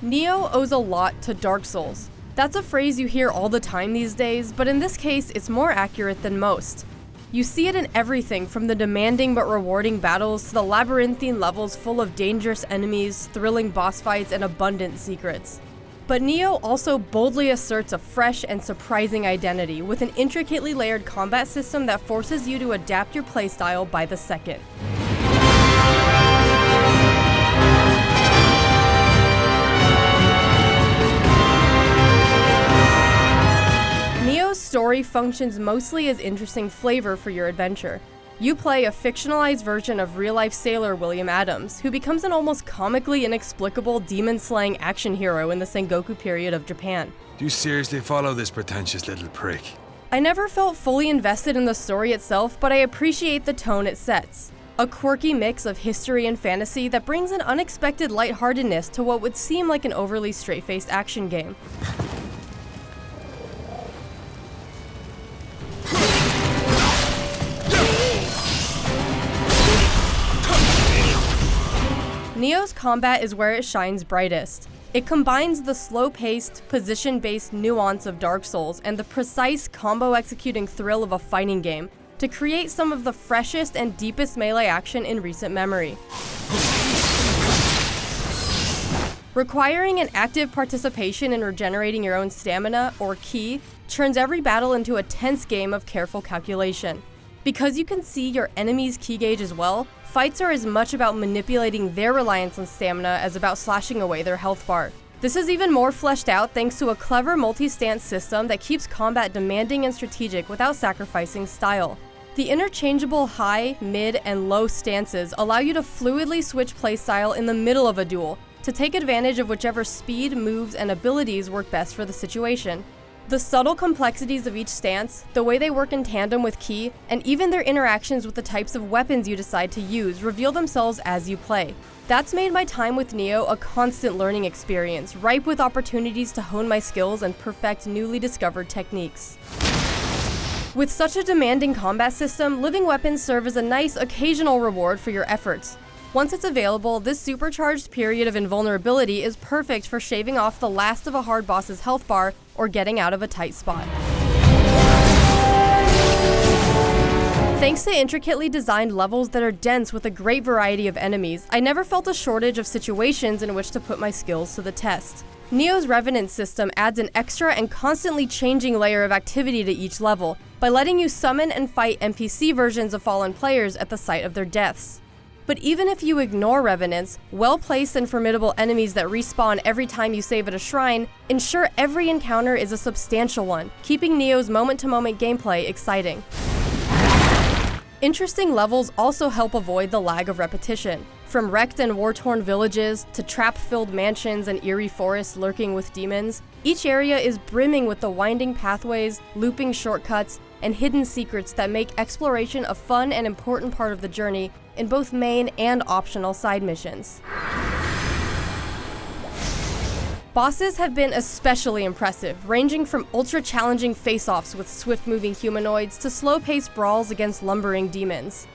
Nioh owes a lot to Dark Souls. That's a phrase you hear all the time these days, but in this case, it's more accurate than most. You see it in everything from the demanding but rewarding battles to the labyrinthine levels full of dangerous enemies, thrilling boss fights, and abundant secrets. But Nioh also boldly asserts a fresh and surprising identity with an intricately layered combat system that forces you to adapt your playstyle by the second. Nioh's story functions mostly as interesting flavor for your adventure. You play a fictionalized version of real-life sailor William Adams, who becomes an almost comically inexplicable demon-slaying action hero in the Sengoku period of Japan. Do you seriously follow this pretentious little prick? I never felt fully invested in the story itself, but I appreciate the tone it sets. A quirky mix of history and fantasy that brings an unexpected lightheartedness to what would seem like an overly straight-faced action game. Nioh's combat is where it shines brightest. It combines the slow-paced, position-based nuance of Dark Souls and the precise combo-executing thrill of a fighting game to create some of the freshest and deepest melee action in recent memory. Requiring an active participation in regenerating your own stamina, or ki, turns every battle into a tense game of careful calculation. Because you can see your enemy's ki gauge as well, fights are as much about manipulating their reliance on stamina as about slashing away their health bar. This is even more fleshed out thanks to a clever multi-stance system that keeps combat demanding and strategic without sacrificing style. The interchangeable high, mid, and low stances allow you to fluidly switch playstyle in the middle of a duel, to take advantage of whichever speed, moves, and abilities work best for the situation. The subtle complexities of each stance, the way they work in tandem with ki, and even their interactions with the types of weapons you decide to use reveal themselves as you play. That's made my time with Nioh a constant learning experience, ripe with opportunities to hone my skills and perfect newly discovered techniques. With such a demanding combat system, living weapons serve as a nice occasional reward for your efforts. Once it's available, this supercharged period of invulnerability is perfect for shaving off the last of a hard boss's health bar or getting out of a tight spot. Thanks to intricately designed levels that are dense with a great variety of enemies, I never felt a shortage of situations in which to put my skills to the test. Nioh's Revenant system adds an extra and constantly changing layer of activity to each level by letting you summon and fight NPC versions of fallen players at the site of their deaths. But even if you ignore Revenants, well-placed and formidable enemies that respawn every time you save at a shrine ensure every encounter is a substantial one, keeping Nioh's moment-to-moment gameplay exciting. Interesting levels also help avoid the lag of repetition. From wrecked and war-torn villages to trap-filled mansions and eerie forests lurking with demons, each area is brimming with the winding pathways, looping shortcuts, and hidden secrets that make exploration a fun and important part of the journey in both main and optional side missions. Bosses have been especially impressive, ranging from ultra-challenging face-offs with swift-moving humanoids to slow-paced brawls against lumbering demons.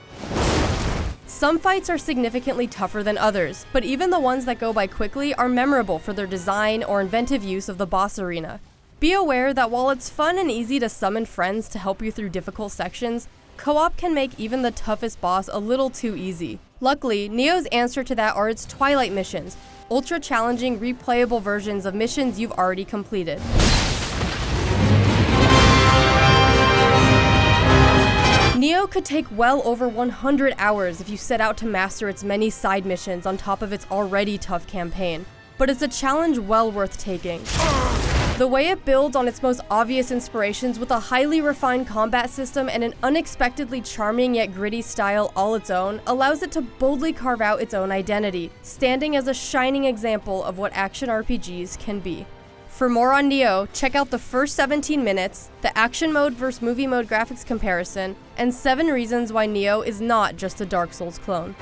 Some fights are significantly tougher than others, but even the ones that go by quickly are memorable for their design or inventive use of the boss arena. Be aware that while it's fun and easy to summon friends to help you through difficult sections, co-op can make even the toughest boss a little too easy. Luckily, Nioh's answer to that are its Twilight missions, ultra-challenging, replayable versions of missions you've already completed. Nioh could take well over 100 hours if you set out to master its many side missions on top of its already tough campaign, but it's a challenge well worth taking. The way it builds on its most obvious inspirations with a highly refined combat system and an unexpectedly charming yet gritty style all its own allows it to boldly carve out its own identity, standing as a shining example of what action RPGs can be. For more on Nioh, check out the first 17 minutes, the action mode vs movie mode graphics comparison, and 7 reasons why Nioh is not just a Dark Souls clone.